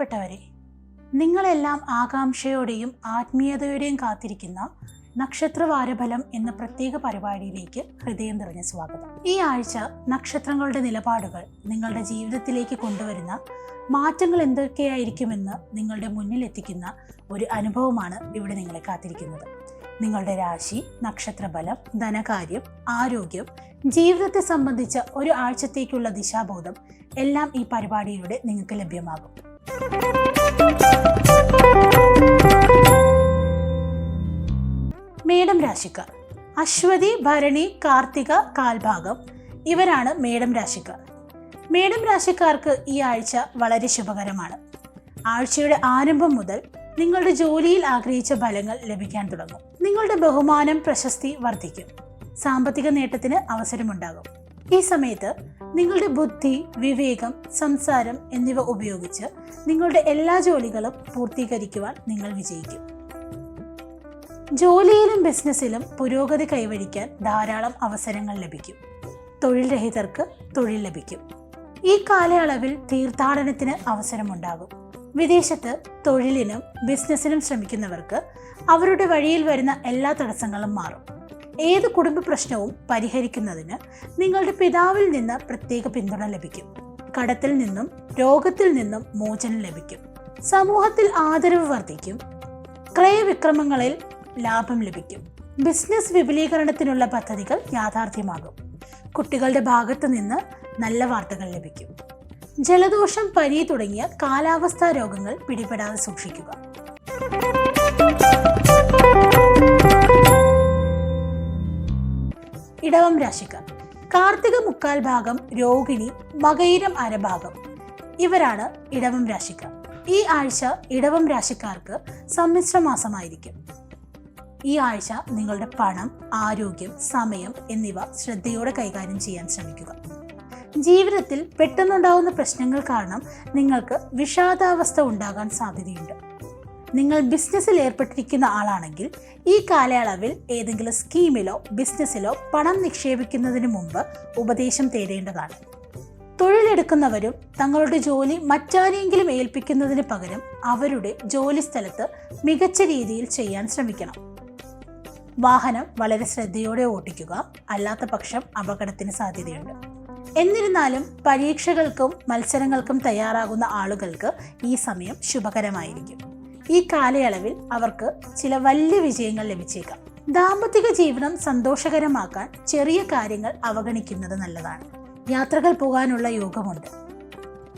പ്രിയപ്പെട്ടവരെ, നിങ്ങളെല്ലാം ആകാംക്ഷയോടെയും ആത്മീയതയോടെയും കാത്തിരിക്കുന്ന നക്ഷത്രവാരഫലം എന്ന പ്രത്യേക പരിപാടിയിലേക്ക് ഹൃദയം നിറഞ്ഞ സ്വാഗതം. ഈ ആഴ്ച നക്ഷത്രങ്ങളുടെ നിലപാടുകൾ നിങ്ങളുടെ ജീവിതത്തിലേക്ക് കൊണ്ടുവരുന്ന മാറ്റങ്ങൾ എന്തൊക്കെയായിരിക്കുമെന്ന് നിങ്ങളുടെ മുന്നിൽ എത്തിക്കുന്ന ഒരു അനുഭവമാണ് ഇവിടെ നിങ്ങളെ കാത്തിരിക്കുന്നത്. നിങ്ങളുടെ രാശി, നക്ഷത്രഫലം, ധനകാര്യം, ആരോഗ്യം, ജീവിതത്തെ സംബന്ധിച്ച ഒരു ആഴ്ചത്തേക്കുള്ള ദിശാബോധം എല്ലാം ഈ പരിപാടിയിലൂടെ നിങ്ങൾക്ക് ലഭ്യമാകും. മേടം രാശിക്കാർ. അശ്വതി, ഭരണി, കാർത്തിക, കാൽഭാഗം ഇവരാണ് മേടം രാശിക്കാർ. മേടം രാശിക്കാർക്ക് ഈ ആഴ്ച വളരെ ശുഭകരമാണ്. ആഴ്ചയുടെ ആരംഭം മുതൽ നിങ്ങളുടെ ജോലിയിൽ ആഗ്രഹിച്ച ഫലങ്ങൾ ലഭിക്കാൻ തുടങ്ങും. നിങ്ങളുടെ ബഹുമാനം, പ്രശസ്തി വർദ്ധിക്കും. സാമ്പത്തിക നേട്ടത്തിന് അവസരമുണ്ടാകും. ഈ സമയത്ത് നിങ്ങളുടെ ബുദ്ധി, വിവേകം, സംസാരം എന്നിവ ഉപയോഗിച്ച് നിങ്ങളുടെ എല്ലാ ജോലികളും പൂർത്തീകരിക്കുവാൻ നിങ്ങൾ വിജയിക്കും. ജോലിയിലും ബിസിനസ്സിലും പുരോഗതി കൈവരിക്കാൻ ധാരാളം അവസരങ്ങൾ ലഭിക്കും. തൊഴിൽ രഹിതർക്ക് തൊഴിൽ ലഭിക്കും. ഈ കാലയളവിൽ തീർത്ഥാടനത്തിന് അവസരമുണ്ടാകും. വിദേശത്ത് തൊഴിലിനും ബിസിനസ്സിനും ശ്രമിക്കുന്നവർക്ക് അവരുടെ വഴിയിൽ വരുന്ന എല്ലാ തടസ്സങ്ങളും മാറും. ഏത് കുടുംബ പ്രശ്നവും പരിഹരിക്കുന്നതിന് നിങ്ങളുടെ പിതാവിൽ നിന്ന് പ്രത്യേക പിന്തുണ ലഭിക്കും. കടത്തിൽ നിന്നും രോഗത്തിൽ നിന്നും മോചനം ലഭിക്കും. സമൂഹത്തിൽ ആദരവ് വർദ്ധിക്കും. ക്രയവിക്രമങ്ങളിൽ ലാഭം ലഭിക്കും. ബിസിനസ് വിപുലീകരണത്തിനുള്ള പദ്ധതികൾ യാഥാർത്ഥ്യമാകും. കുട്ടികളുടെ ഭാഗത്തു നിന്ന് നല്ല വാർത്തകൾ ലഭിക്കും. ജലദോഷം, പനി തുടങ്ങിയ കാലാവസ്ഥാ രോഗങ്ങൾ പിടിപെടാതെ സൂക്ഷിക്കുക. ഇടവം രാശിക്കാർ. കാർത്തിക മുക്കാൽ ഭാഗം, രോഹിണി, മകയിരം അരഭാഗം ഇവരാണ് ഇടവം രാശിക്കാർ. ഈ ആഴ്ച ഇടവം രാശിക്കാർക്ക് സമ്മിശ്ര മാസമായിരിക്കും. ഈ ആഴ്ച നിങ്ങളുടെ പണം, ആരോഗ്യം, സമയം എന്നിവ ശ്രദ്ധയോടെ കൈകാര്യം ചെയ്യാൻ ശ്രമിക്കുക. ജീവിതത്തിൽ പെട്ടെന്നുണ്ടാകുന്ന പ്രശ്നങ്ങൾ കാരണം നിങ്ങൾക്ക് വിഷാദാവസ്ഥ ഉണ്ടാകാൻ സാധ്യതയുണ്ട്. നിങ്ങൾ ബിസിനസ്സിൽ ഏർപ്പെട്ടിരിക്കുന്ന ആളാണെങ്കിൽ ഈ കാലയളവിൽ ഏതെങ്കിലും സ്കീമിലോ ബിസിനസ്സിലോ പണം നിക്ഷേപിക്കുന്നതിന് മുമ്പ് ഉപദേശം തേടേണ്ടതാണ്. തൊഴിലെടുക്കുന്നവരും തങ്ങളുടെ ജോലി മറ്റാരെങ്കിലും ഏൽപ്പിക്കുന്നതിന് പകരം അവരുടെ ജോലി സ്ഥലത്ത് മികച്ച രീതിയിൽ ചെയ്യാൻ ശ്രമിക്കണം. വാഹനം വളരെ ശ്രദ്ധയോടെ ഓടിക്കുക, അല്ലാത്ത പക്ഷം അപകടത്തിന് സാധ്യതയുണ്ട്. എന്നിരുന്നാലും പരീക്ഷകൾക്കും മത്സരങ്ങൾക്കും തയ്യാറാകുന്ന ആളുകൾക്ക് ഈ സമയം ശുഭകരമായിരിക്കും. ഈ കാലയളവിൽ അവർക്ക് ചില വലിയ വിജയങ്ങൾ ലഭിച്ചേക്കാം. ദാമ്പത്തിക ജീവിതം സന്തോഷകരമാക്കാൻ ചെറിയ കാര്യങ്ങൾ അവഗണിക്കുന്നത് നല്ലതാണ്. യാത്രകൾ പോകാനുള്ള യോഗമുണ്ട്.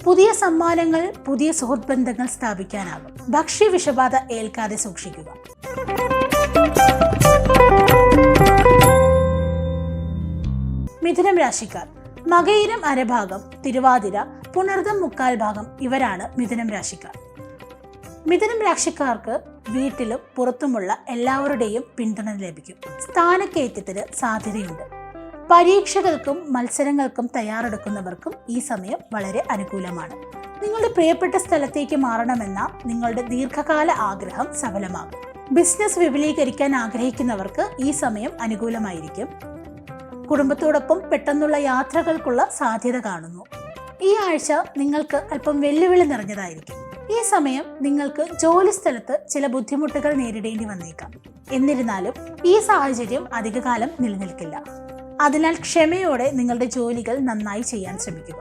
പുതിയ സമ്മാനങ്ങൾ, പുതിയ സുഹൃത്ത് ബന്ധങ്ങൾ സ്ഥാപിക്കാനാകും. ഭക്ഷ്യ വിഷബാധ ഏൽക്കാതെ സൂക്ഷിക്കുക. മിഥുനം രാശിക്കാർ. മകയിരം അരഭാഗം, തിരുവാതിര, പുണർദം മുക്കാൽ ഭാഗം ഇവരാണ് മിഥുനം രാശിക്കാർ. മിഥുനം രാശിക്കാർക്ക് വീട്ടിലും പുറത്തുമുള്ള എല്ലാവരുടെയും പിന്തുണ ലഭിക്കും. സ്ഥാനക്കയറ്റത്തിന് സാധ്യതയുണ്ട്. പരീക്ഷകൾക്കും മത്സരങ്ങൾക്കും തയ്യാറെടുക്കുന്നവർക്കും ഈ സമയം വളരെ അനുകൂലമാണ്. നിങ്ങളുടെ പ്രിയപ്പെട്ട സ്ഥലത്തേക്ക് മാറണമെന്ന നിങ്ങളുടെ ദീർഘകാല ആഗ്രഹം സഫലമാകും. ബിസിനസ് വിപുലീകരിക്കാൻ ആഗ്രഹിക്കുന്നവർക്ക് ഈ സമയം അനുകൂലമായിരിക്കും. കുടുംബത്തോടൊപ്പം പെട്ടെന്നുള്ള യാത്രകൾക്കുള്ള സാധ്യത കാണുന്നു. ഈ ആഴ്ച നിങ്ങൾക്ക് അല്പം വെല്ലുവിളി നിറഞ്ഞതായിരിക്കും. ഈ സമയം നിങ്ങൾക്ക് ജോലി സ്ഥലത്ത് ചില ബുദ്ധിമുട്ടുകൾ നേരിടേണ്ടി വന്നേക്കാം. എന്നിരുന്നാലും ഈ സാഹചര്യം അധികകാലം നിലനിൽക്കില്ല. അതിനാൽ ക്ഷമയോടെ നിങ്ങളുടെ ജോലികൾ നന്നായി ചെയ്യാൻ ശ്രമിക്കുക.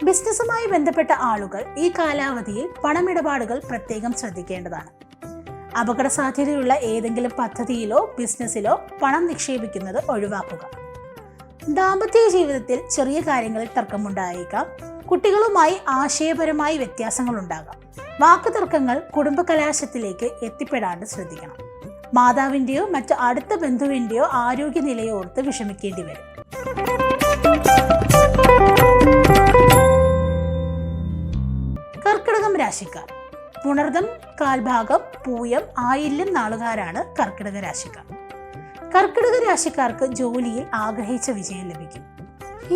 ബിസിനസ്സുമായി ബന്ധപ്പെട്ട ആളുകൾ ഈ കാലാവധിയിൽ പണമിടപാടുകൾ പ്രത്യേകം ശ്രദ്ധിക്കേണ്ടതാണ്. അപകട സാധ്യതയുള്ള ഏതെങ്കിലും പദ്ധതിയിലോ ബിസിനസ്സിലോ പണം നിക്ഷേപിക്കുന്നത് ഒഴിവാക്കുക. ദാമ്പത്യ ജീവിതത്തിൽ ചെറിയ കാര്യങ്ങളിൽ തർക്കമുണ്ടായേക്കാം. കുട്ടികളുമായി ആശയപരമായി വ്യത്യാസങ്ങൾ ഉണ്ടാകാം. വാക്കുതർക്കങ്ങൾ കുടുംബകലാശത്തിലേക്ക് എത്തിപ്പെടാണ്ട് ശ്രദ്ധിക്കണം. മാതാവിൻ്റെയോ മറ്റ് അടുത്ത ബന്ധുവിൻ്റെയോ ആരോഗ്യനിലയോ ഓർത്ത് വിഷമിക്കേണ്ടി വരും. കർക്കിടകം രാശിക്കാർ. പുണർദം കാൽഭാഗം, പൂയം, ആയില്യം നാളുകാരാണ് കർക്കിടക രാശിക്കാർ. കർക്കിടക രാശിക്കാർക്ക് ജോലിയിൽ ആഗ്രഹിച്ച വിജയം ലഭിക്കും.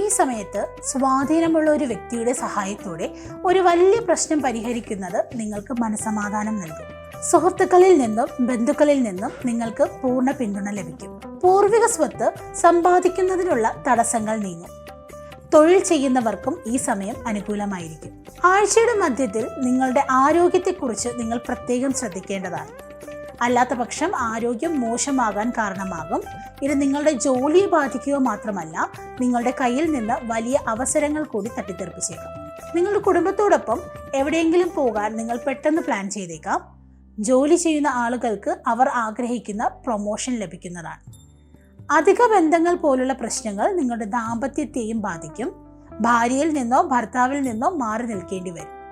ഈ സമയത്ത് സ്വാധീനമുള്ള ഒരു വ്യക്തിയുടെ സഹായത്തോടെ ഒരു വലിയ പ്രശ്നം പരിഹരിക്കുന്നത് നിങ്ങൾക്ക് മനസ്സമാധാനം നൽകും. സുഹൃത്തുക്കളിൽ നിന്നും ബന്ധുക്കളിൽ നിന്നും നിങ്ങൾക്ക് പൂർണ്ണ പിന്തുണ ലഭിക്കും. പൂർവിക സ്വത്ത് സമ്പാദിക്കുന്നതിനുള്ള തടസ്സങ്ങൾ നീങ്ങും. തൊഴിൽ ചെയ്യുന്നവർക്കും ഈ സമയം അനുകൂലമായിരിക്കും. ആഴ്ചയുടെ മധ്യത്തിൽ നിങ്ങളുടെ ആരോഗ്യത്തെക്കുറിച്ച് നിങ്ങൾ പ്രത്യേകം ശ്രദ്ധിക്കേണ്ടതാണ്. അല്ലാത്ത പക്ഷം ആരോഗ്യം മോശമാകാൻ കാരണമാകും. ഇത് നിങ്ങളുടെ ജോലിയെ ബാധിക്കുക മാത്രമല്ല, നിങ്ങളുടെ കയ്യിൽ നിന്ന് വലിയ അവസരങ്ങൾ കൂടി തട്ടിത്തെറിപ്പിച്ചേക്കാം. നിങ്ങളുടെ കുടുംബത്തോടൊപ്പം എവിടെയെങ്കിലും പോകാൻ നിങ്ങൾ പെട്ടെന്ന് പ്ലാൻ ചെയ്തേക്കാം. ജോലി ചെയ്യുന്ന ആളുകൾക്ക് അവർ ആഗ്രഹിക്കുന്ന പ്രൊമോഷൻ ലഭിക്കുന്നതാണ്. അധിക ബന്ധങ്ങൾ പോലുള്ള പ്രശ്നങ്ങൾ നിങ്ങളുടെ ദാമ്പത്യത്തെയും ബാധിക്കും. ഭാര്യയിൽ നിന്നോ ഭർത്താവിൽ നിന്നോ മാറി നിൽക്കേണ്ടി വരും.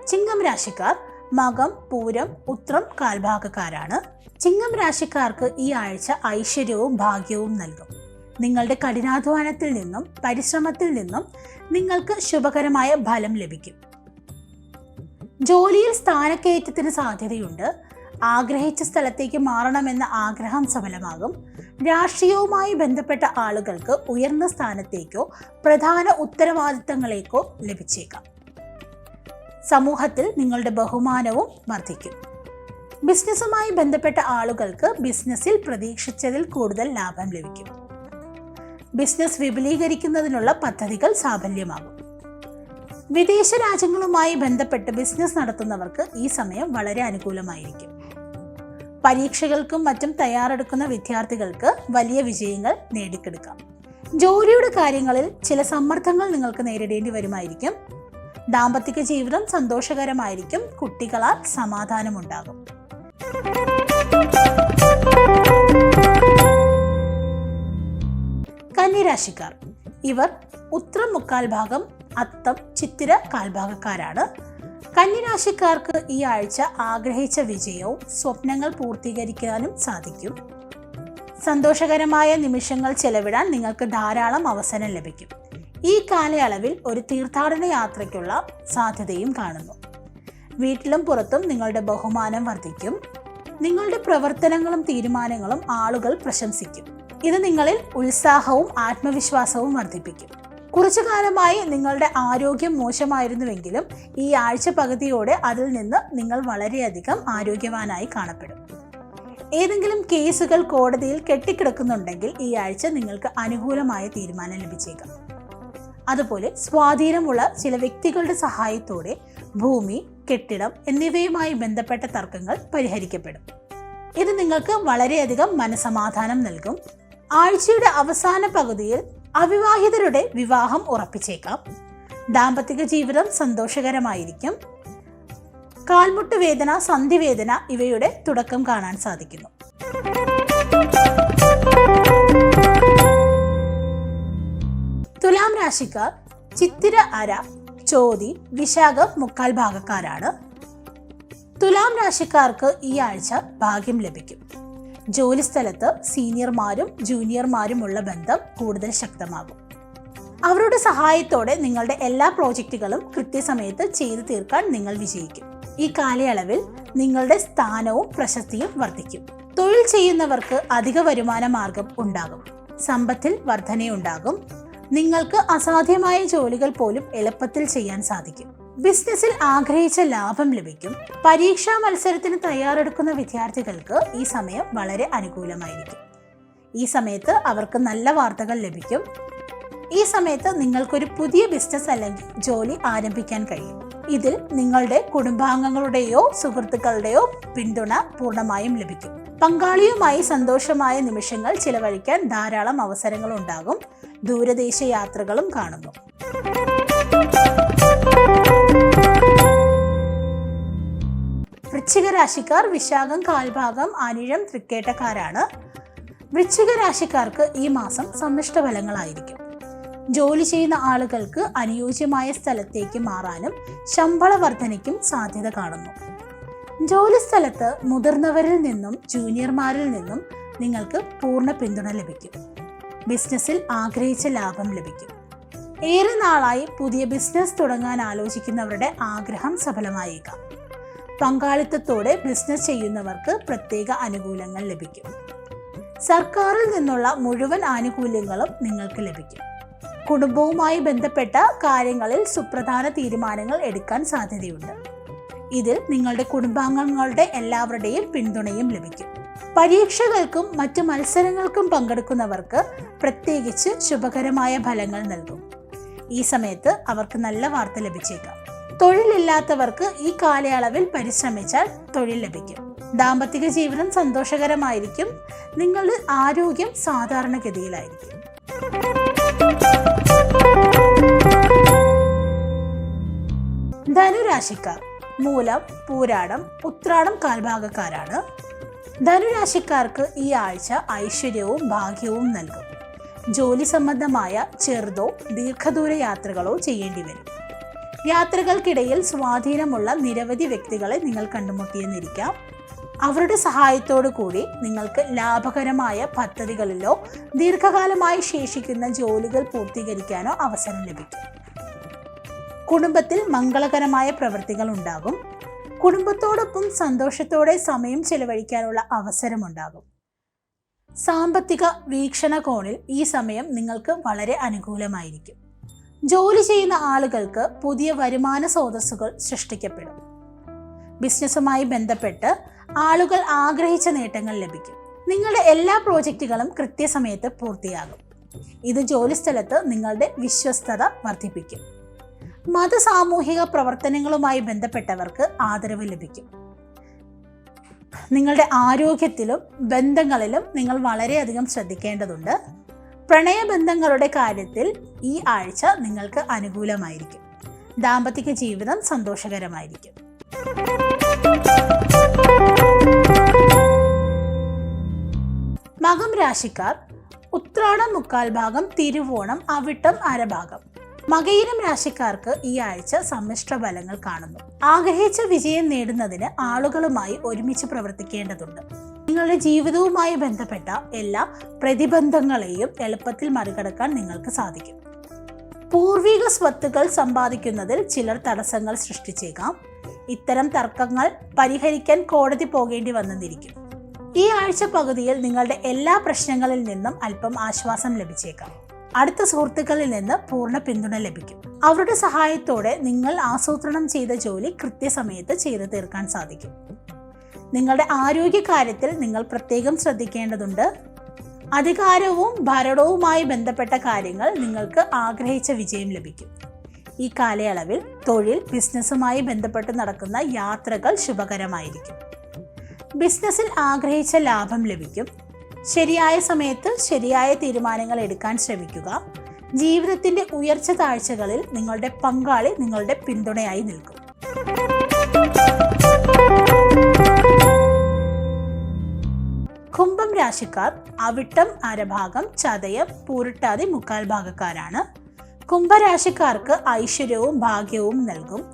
ചിങ്ങം രാശിക്കാർ മകം, പൂരം, ഉത്രം കാൽഭാഗക്കാരാണ്. ചിങ്ങം രാശിക്കാർക്ക് ഈ ആഴ്ച ഐശ്വര്യവും ഭാഗ്യവും നൽകും. നിങ്ങളുടെ കഠിനാധ്വാനത്തിൽ നിന്നും പരിശ്രമത്തിൽ നിന്നും നിങ്ങൾക്ക് ശുഭകരമായ ഫലം ലഭിക്കും. ജോലിയിൽ സ്ഥാനക്കയറ്റത്തിന് സാധ്യതയുണ്ട്. ആഗ്രഹിച്ച സ്ഥലത്തേക്ക് മാറണമെന്ന ആഗ്രഹം സഫലമാകും. രാഷ്ട്രീയവുമായി ബന്ധപ്പെട്ട ആളുകൾക്ക് ഉയർന്ന സ്ഥാനത്തേക്കോ പ്രധാന ഉത്തരവാദിത്തങ്ങളേക്കോ ലഭിച്ചേക്കാം. സമൂഹത്തിൽ നിങ്ങളുടെ ബഹുമാനവും വർദ്ധിക്കും. ബിസിനസ്സുമായി ബന്ധപ്പെട്ട ആളുകൾക്ക് ബിസിനസ്സിൽ പ്രതീക്ഷിച്ചതിൽ കൂടുതൽ ലാഭം ലഭിക്കും. ബിസിനസ് വിപുലീകരിക്കുന്നതിനുള്ള പദ്ധതികൾ സാഫല്യമാകും. വിദേശ രാജ്യങ്ങളുമായി ബന്ധപ്പെട്ട് ബിസിനസ് നടത്തുന്നവർക്ക് ഈ സമയം വളരെ അനുകൂലമായിരിക്കും. പരീക്ഷകൾക്കും മറ്റും തയ്യാറെടുക്കുന്ന വിദ്യാർത്ഥികൾക്ക് വലിയ വിജയങ്ങൾ നേടിയെടുക്കാം. ജോലിയുടെ കാര്യങ്ങളിൽ ചില സമ്മർദ്ദങ്ങൾ നിങ്ങൾക്ക് നേരിടേണ്ടി വരുമായിരിക്കും. ദാമ്പത്തിക ജീവിതം സന്തോഷകരമായിരിക്കും. കുട്ടികളാൽ സമാധാനമുണ്ടാകും. കന്നിരാശിക്കാർ ഇവർ ഉത്രം മുക്കാൽ ഭാഗം, അത്തം, ചിത്തിര കാൽഭാഗക്കാരാണ്. കന്നിരാശിക്കാർക്ക് ഈ ആഴ്ച ആഗ്രഹിച്ച വിജയവും സ്വപ്നങ്ങൾ പൂർത്തീകരിക്കാനും സാധിക്കും. സന്തോഷകരമായ നിമിഷങ്ങൾ ചെലവിടാൻ നിങ്ങൾക്ക് ധാരാളം അവസരം ലഭിക്കും. ഈ കാലയളവിൽ ഒരു തീർത്ഥാടന യാത്രയ്ക്കുള്ള സാധ്യതയും കാണുന്നു. വീട്ടിലും പുറത്തും നിങ്ങളുടെ ബഹുമാനം വർദ്ധിക്കും. നിങ്ങളുടെ പ്രവർത്തനങ്ങളും തീരുമാനങ്ങളും ആളുകൾ പ്രശംസിക്കും. ഇത് നിങ്ങളിൽ ഉത്സാഹവും ആത്മവിശ്വാസവും വർദ്ധിപ്പിക്കും. കുറച്ചു കാലമായി നിങ്ങളുടെ ആരോഗ്യം മോശമായിരുന്നുവെങ്കിലും ഈ ആഴ്ച പകുതിയോടെ അതിൽ നിന്ന് നിങ്ങൾ വളരെയധികം ആരോഗ്യവാനായി കാണപ്പെടും. ഏതെങ്കിലും കേസുകൾ കോടതിയിൽ കെട്ടിക്കിടക്കുന്നുണ്ടെങ്കിൽ ഈ ആഴ്ച നിങ്ങൾക്ക് അനുകൂലമായ തീരുമാനം ലഭിച്ചേക്കാം. അതുപോലെ സ്വാധീനമുള്ള ചില വ്യക്തികളുടെ സഹായത്തോടെ ഭൂമി, കെട്ടിടം എന്നിവയുമായി ബന്ധപ്പെട്ട തർക്കങ്ങൾ പരിഹരിക്കപ്പെടും. ഇത് നിങ്ങൾക്ക് വളരെയധികം മനസമാധാനം നൽകും. ആഴ്ചയുടെ അവസാന പകുതിയിൽ അവിവാഹിതരുടെ വിവാഹം ഉറപ്പിച്ചേക്കാം. ദാമ്പത്തിക ജീവിതം സന്തോഷകരമായിരിക്കും. കാൽമുട്ട് വേദന, സന്ധിവേദന ഇവയുടെ തുടക്കം കാണാൻ സാധിക്കുന്നു. തുലാം രാശിക്കാർ ചിത്തിര അര, ചോതി, വിശാഖം മുക്കാൽ ഭാഗക്കാരാണ്. തുലാം രാശിക്കാർക്ക് ഈ ആഴ്ച ഭാഗ്യം ലഭിക്കും. ജോലിസ്ഥലത്ത് സീനിയർമാരും ജൂനിയർമാരുമുള്ള ബന്ധം കൂടുതൽ ശക്തമാകും. അവരുടെ സഹായത്തോടെ നിങ്ങളുടെ എല്ലാ പ്രോജക്റ്റുകളും കൃത്യസമയത്ത് ചെയ്തു തീർക്കാൻ നിങ്ങൾ വിജയിക്കും. ഈ കാലയളവിൽ നിങ്ങളുടെ സ്ഥാനവും പ്രശസ്തിയും വർദ്ധിക്കും. തൊഴിൽ ചെയ്യുന്നവർക്ക് അധിക വരുമാന മാർഗം ഉണ്ടാകും. സമ്പത്തിൽ വർധനയുണ്ടാകും. നിങ്ങൾക്ക് അസാധ്യമായ ജോലികൾ പോലും എളുപ്പത്തിൽ ചെയ്യാൻ സാധിക്കും. ബിസിനസ്സിൽ ആഗ്രഹിച്ച ലാഭം ലഭിക്കും. പരീക്ഷാ മത്സരത്തിന് തയ്യാറെടുക്കുന്ന വിദ്യാർത്ഥികൾക്ക് ഈ സമയം വളരെ അനുകൂലമായിരിക്കും. ഈ സമയത്ത് അവർക്ക് നല്ല വാർത്തകൾ ലഭിക്കും. ഈ സമയത്ത് നിങ്ങൾക്കൊരു പുതിയ ബിസിനസ് അല്ലെങ്കിൽ ജോലി ആരംഭിക്കാൻ കഴിയും. ഇതിൽ നിങ്ങളുടെ കുടുംബാംഗങ്ങളുടെയോ സുഹൃത്തുക്കളുടെയോ പിന്തുണ പൂർണ്ണമായും ലഭിക്കും. പങ്കാളിയുമായി സന്തോഷമായ നിമിഷങ്ങൾ ചിലവഴിക്കാൻ ധാരാളം അവസരങ്ങൾ ഉണ്ടാകും. ദൂരദേശ യാത്രകളും കാണുന്നു. വൃശ്ചിക രാശിക്കാർ വിശാഖം കാൽഭാഗം, അനിഴം തൃക്കേട്ടക്കാരാണ്. വൃശ്ചിക രാശിക്കാർക്ക് ഈ മാസം സമ്മിഷ്ട ഫലങ്ങളായിരിക്കും. ജോലി ചെയ്യുന്ന ആളുകൾക്ക് അനുയോജ്യമായ സ്ഥലത്തേക്ക് മാറാനും ശമ്പള വർധനയ്ക്കും സാധ്യത കാണുന്നു. ജോലി സ്ഥലത്ത് മുതിർന്നവരിൽ നിന്നും ജൂനിയർമാരിൽ നിന്നും നിങ്ങൾക്ക് പൂർണ്ണ പിന്തുണ ലഭിക്കും. ബിസിനസ്സിൽ ആഗ്രഹിച്ച ലാഭം ലഭിക്കും. ഏറെ നാളായി പുതിയ ബിസിനസ് തുടങ്ങാൻ ആലോചിക്കുന്നവരുടെ ആഗ്രഹം സഫലമായേക്കാം. പങ്കാളിത്തത്തോടെ ബിസിനസ് ചെയ്യുന്നവർക്ക് പ്രത്യേക ആനുകൂല്യങ്ങൾ ലഭിക്കും. സർക്കാരിൽ നിന്നുള്ള മുഴുവൻ ആനുകൂല്യങ്ങളും നിങ്ങൾക്ക് ലഭിക്കും. കുടുംബവുമായി ബന്ധപ്പെട്ട കാര്യങ്ങളിൽ സുപ്രധാന തീരുമാനങ്ങൾ എടുക്കാൻ സാധ്യതയുണ്ട്. ഇതിൽ നിങ്ങളുടെ കുടുംബാംഗങ്ങളുടെ എല്ലാവരുടെയും പിന്തുണയും ലഭിക്കും. പരീക്ഷകൾക്കും മറ്റു മത്സരങ്ങൾക്കും പങ്കെടുക്കുന്നവർക്ക് പ്രത്യേകിച്ച് ശുഭകരമായ ഫലങ്ങൾ നൽകും. ഈ സമയത്ത് അവർക്ക് നല്ല വാർത്ത ലഭിച്ചേക്കാം. തൊഴിലില്ലാത്തവർക്ക് ഈ കാലയളവിൽ പരിശ്രമിച്ചാൽ തൊഴിൽ ലഭിക്കും. ദാമ്പത്തിക ജീവിതം സന്തോഷകരമായിരിക്കും. നിങ്ങളുടെ ആരോഗ്യം സാധാരണഗതിയിലായിരിക്കും. ധനുരാശിക്കാർ മൂലം, പൂരാടം, ഉത്രാടം കാൽഭാഗക്കാരാണ്. ധനുരാശിക്കാർക്ക് ഈ ആഴ്ച ഐശ്വര്യവും ഭാഗ്യവും നൽകും. ജോലി സംബന്ധമായ ചെറുതോ ദീർഘദൂര യാത്രകളോ ചെയ്യേണ്ടി വരും. യാത്രകൾക്കിടയിൽ സ്വാധീനമുള്ള നിരവധി വ്യക്തികളെ നിങ്ങൾ കണ്ടുമുട്ടിയെന്നിരിക്കാം. അവരുടെ സഹായത്തോടു കൂടി നിങ്ങൾക്ക് ലാഭകരമായ പദ്ധതികളിലോ ദീർഘകാലമായി ശേഷിക്കുന്ന ജോലികൾ പൂർത്തീകരിക്കാനോ അവസരം ലഭിക്കും. കുടുംബത്തിൽ മംഗളകരമായ പ്രവൃത്തികൾ ഉണ്ടാകും. കുടുംബത്തോടൊപ്പം സന്തോഷത്തോടെ സമയം ചെലവഴിക്കാനുള്ള അവസരമുണ്ടാകും. സാമ്പത്തിക വീക്ഷണകോണിൽ ഈ സമയം നിങ്ങൾക്ക് വളരെ അനുകൂലമായിരിക്കും. ജോലി ചെയ്യുന്ന ആളുകൾക്ക് പുതിയ വരുമാന സ്രോതസ്സുകൾ സൃഷ്ടിക്കപ്പെടും. ബിസിനസ്സുമായി ബന്ധപ്പെട്ട് ആളുകൾ ആഗ്രഹിച്ച നേട്ടങ്ങൾ ലഭിക്കും. നിങ്ങളുടെ എല്ലാ പ്രോജക്റ്റുകളും കൃത്യസമയത്ത് പൂർത്തിയാകും. ഇത് ജോലിസ്ഥലത്ത് നിങ്ങളുടെ വിശ്വസ്തത വർദ്ധിപ്പിക്കും. മത സാമൂഹിക പ്രവർത്തനങ്ങളുമായി ബന്ധപ്പെട്ടവർക്ക് ആദരവ് ലഭിക്കും. നിങ്ങളുടെ ആരോഗ്യത്തിലും ബന്ധങ്ങളിലും നിങ്ങൾ വളരെയധികം ശ്രദ്ധിക്കേണ്ടതുണ്ട്. പ്രണയബന്ധങ്ങളുടെ കാര്യത്തിൽ ഈ ആഴ്ച നിങ്ങൾക്ക് അനുകൂലമായിരിക്കും. ദാമ്പത്തിക ജീവിതം സന്തോഷകരമായിരിക്കും. മകം രാശിക്കാർ ഉത്രാടം മുക്കാൽ ഭാഗം, തിരുവോണം, അവിട്ടം അരഭാഗം. മകയിരം രാശിക്കാർക്ക് ഈ ആഴ്ച സമ്മിശ്ര ഫലങ്ങൾ കാണുന്നു. ആഗ്രഹിച്ച വിജയം നേടുന്നതിന് ആളുകളുമായി ഒരുമിച്ച് പ്രവർത്തിക്കേണ്ടതുണ്ട്. നിങ്ങളുടെ ജീവിതവുമായി ബന്ധപ്പെട്ട എല്ലാ പ്രതിബന്ധങ്ങളെയും എളുപ്പത്തിൽ മറികടക്കാൻ നിങ്ങൾക്ക് സാധിക്കും. പൂർവിക സ്വത്തുക്കൾ സമ്പാദിക്കുന്നതിൽ ചിലർ തടസ്സങ്ങൾ സൃഷ്ടിച്ചേക്കാം. ഇത്തരം തർക്കങ്ങൾ പരിഹരിക്കാൻ കോടതി പോകേണ്ടി വന്നെന്നിരിക്കും. ഈ ആഴ്ച പകുതിയിൽ നിങ്ങളുടെ എല്ലാ പ്രശ്നങ്ങളിൽ നിന്നും അല്പം ആശ്വാസം ലഭിച്ചേക്കാം. അടുത്ത സുഹൃത്തുക്കളിൽ നിന്ന് പൂർണ്ണ പിന്തുണ ലഭിക്കും. അവരുടെ സഹായത്തോടെ നിങ്ങൾ ആസൂത്രണം ചെയ്ത ജോലി കൃത്യസമയത്ത് ചെയ്തു തീർക്കാൻ സാധിക്കും. നിങ്ങളുടെ ആരോഗ്യകാര്യത്തിൽ നിങ്ങൾ പ്രത്യേകം ശ്രദ്ധിക്കേണ്ടതുണ്ട്. അധികാരവും ഭരണവുമായി ബന്ധപ്പെട്ട കാര്യങ്ങൾ നിങ്ങൾക്ക് ആഗ്രഹിച്ച വിജയം ലഭിക്കും. ഈ കാലയളവിൽ തൊഴിൽ, ബിസിനസ്സുമായി ബന്ധപ്പെട്ട് നടക്കുന്ന യാത്രകൾ ശുഭകരമായിരിക്കും. ബിസിനസ്സിൽ ആഗ്രഹിച്ച ലാഭം ലഭിക്കും. ശരിയായ സമയത്ത് ശരിയായ തീരുമാനങ്ങൾ എടുക്കാൻ ശ്രമിക്കുക. ജീവിതത്തിന്റെ ഉയർച്ച താഴ്ചകളിൽ നിങ്ങളുടെ പങ്കാളി നിങ്ങളുടെ പിന്തുണയായി നിൽക്കും. കുംഭം രാശിക്കാർ അവിട്ടം അരഭാഗം, ചതയം, പൂരിട്ടാതി മുക്കാൽ ഭാഗക്കാരാണ്. കുംഭരാശിക്കാർക്ക് ഐശ്വര്യവും ഭാഗ്യവും നൽകും.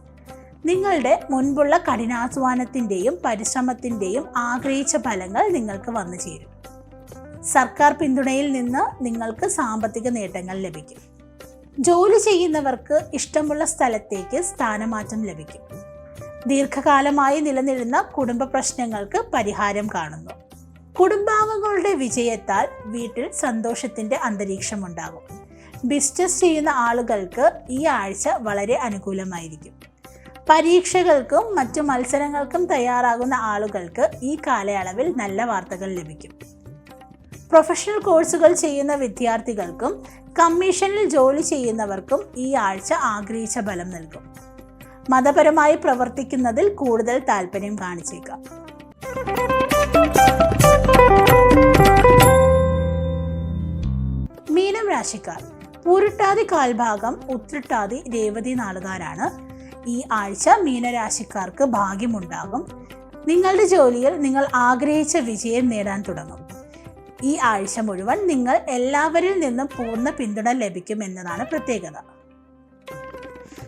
നിങ്ങളുടെ മുൻപുള്ള കഠിനാധ്വാനത്തിന്റെയും പരിശ്രമത്തിന്റെയും ആഗ്രഹിച്ച ഫലങ്ങൾ നിങ്ങൾക്ക് വന്നു ചേരും. സർക്കാർ പിന്തുണയിൽ നിന്ന് നിങ്ങൾക്ക് സാമ്പത്തിക നേട്ടങ്ങൾ ലഭിക്കും. ജോലി ചെയ്യുന്നവർക്ക് ഇഷ്ടമുള്ള സ്ഥലത്തേക്ക് സ്ഥാനമാറ്റം ലഭിക്കും. ദീർഘകാലമായി നിലനിൽക്കുന്ന കുടുംബ പ്രശ്നങ്ങൾക്ക് പരിഹാരം കാണുന്നു. കുടുംബാംഗങ്ങളുടെ വിജയത്താൽ വീട്ടിൽ സന്തോഷത്തിന്റെ അന്തരീക്ഷമുണ്ടാകും. ബിസിനസ് ചെയ്യുന്ന ആളുകൾക്ക് ഈ ആഴ്ച വളരെ അനുകൂലമായിരിക്കും. പരീക്ഷകൾക്കും മറ്റു മത്സരങ്ങൾക്കും തയ്യാറാകുന്ന ആളുകൾക്ക് ഈ കാലയളവിൽ നല്ല വാർത്തകൾ ലഭിക്കും. പ്രൊഫഷണൽ കോഴ്സുകൾ ചെയ്യുന്ന വിദ്യാർത്ഥികൾക്കും കമ്മീഷനിൽ ജോലി ചെയ്യുന്നവർക്കും ഈ ആഴ്ച ആഗ്രഹിച്ച ഫലം നൽകും. മതപരമായി പ്രവർത്തിക്കുന്നതിൽ കൂടുതൽ താല്പര്യം കാണിച്ചേക്കാം. മീനം രാശിക്കാർ പൂരിട്ടാതി കാൽഭാഗം, ഉത്രട്ടാതി, രേവതി നാളുകാരാണ്. ഈ ആഴ്ച മീനരാശിക്കാർക്ക് ഭാഗ്യമുണ്ടാകും. നിങ്ങളുടെ ജോലിയിൽ നിങ്ങൾ ആഗ്രഹിച്ച വിജയം നേടാൻ തുടങ്ങും. ഈ ആഴ്ച മുഴുവൻ നിങ്ങൾ എല്ലാവരിൽ നിന്നും പൂർണ്ണ പിന്തുണ ലഭിക്കും എന്നതാണ് പ്രത്യേകത.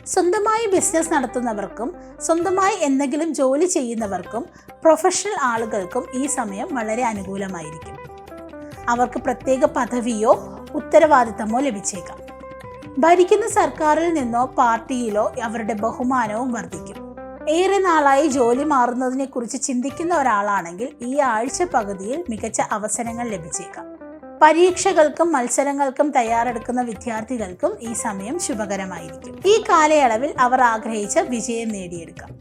സ്വന്തമായി ബിസിനസ് നടത്തുന്നവർക്കും സ്വന്തമായി എന്തെങ്കിലും ജോലി ചെയ്യുന്നവർക്കും പ്രൊഫഷണൽ ആളുകൾക്കും ഈ സമയം വളരെ അനുകൂലമായിരിക്കും. അവർക്ക് പ്രത്യേക പദവിയോ ഉത്തരവാദിത്തമോ ലഭിച്ചേക്കാം. ഭരിക്കുന്ന സർക്കാരിൽ നിന്നോ പാർട്ടിയിലോ അവരുടെ ബഹുമാനവും വർദ്ധിക്കും. ഏറെ നാളായി ജോലി മാറുന്നതിനെ കുറിച്ച് ചിന്തിക്കുന്ന ഒരാളാണെങ്കിൽ ഈ ആഴ്ച പകുതിയിൽ മികച്ച അവസരങ്ങൾ ലഭിച്ചേക്കാം. പരീക്ഷകൾക്കും മത്സരങ്ങൾക്കും തയ്യാറെടുക്കുന്ന വിദ്യാർത്ഥികൾക്കും ഈ സമയം ശുഭകരമായിരിക്കും. ഈ കാലയളവിൽ അവർ ആഗ്രഹിച്ച വിജയം നേടിയെടുക്കാം.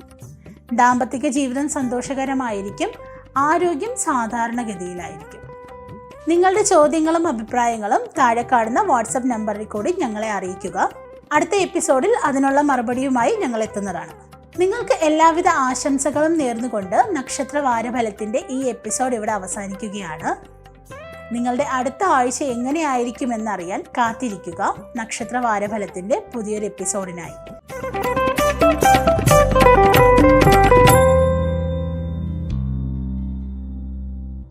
ദാമ്പത്തിക ജീവിതം സന്തോഷകരമായിരിക്കും. ആരോഗ്യം സാധാരണഗതിയിലായിരിക്കും. നിങ്ങളുടെ ചോദ്യങ്ങളും അഭിപ്രായങ്ങളും താഴെ കാണുന്ന വാട്സപ്പ് നമ്പറിൽ കൂടി ഞങ്ങളെ അറിയിക്കുക. അടുത്ത എപ്പിസോഡിൽ അതിനുള്ള മറുപടിയുമായി ഞങ്ങൾ എത്തുന്നതാണ്. നിങ്ങൾക്ക് എല്ലാവിധ ആശംസകളും നേർന്നുകൊണ്ട് നക്ഷത്ര വാരഫലത്തിൻ്റെ ഈ എപ്പിസോഡ് ഇവിടെ അവസാനിക്കുകയാണ്. നിങ്ങളുടെ അടുത്ത ആഴ്ച എങ്ങനെയായിരിക്കുമെന്നറിയാൻ കാത്തിരിക്കുക നക്ഷത്ര വാരഫലത്തിൻ്റെ പുതിയൊരു എപ്പിസോഡിനായി.